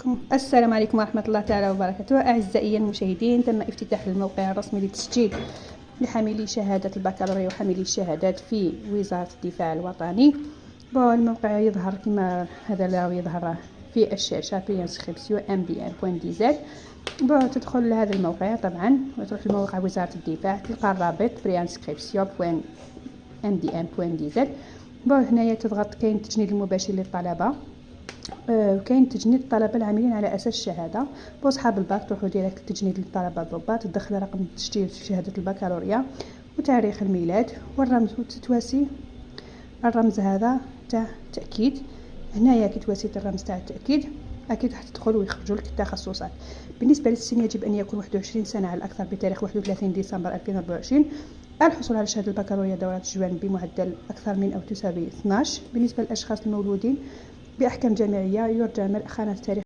بكم. السلام عليكم ورحمة الله تعالى وبركاته. أعزائي المشاهدين، تم افتتاح الموقع الرسمي للتسجيل لحاملي شهادة البكالوريا وحاملي الشهادات في وزارة الدفاع الوطني. الموقع يظهر كما هذا لا يظهر في الشاشة بريانسكريبسيون mbn.dz. تدخل لهذا الموقع طبعا وتروح لموقع وزارة الدفاع، تلقى الرابط بريانسكريبسيون.mbn.dz. هنايا تضغط كاين التجنيد المباشر للطلبة، وكاين تجنيد الطلبه العاملين على اساس الشهاده. صحاب الباك تروحوا ديريكت لتجنيد الطلبه الضباط، تدخل رقم التسجيل في شهاده البكالوريا وتاريخ الميلاد والرمز وتتواسي الرمز هذا تاع تاكيد. هنايا كي تواسيت الرمز تاع التاكيد اكيد راح تدخل ويخرجوا لك التخصصات. بالنسبه للسن يجب ان يكون 21 سنه على الاكثر بتاريخ 31 ديسمبر 2024. الحصول على شهاده البكالوريا دوره جوان بمعدل اكثر من او تساوي 12. بالنسبه للاشخاص المولودين بأحكام جامعية يرجى ملء خانة التاريخ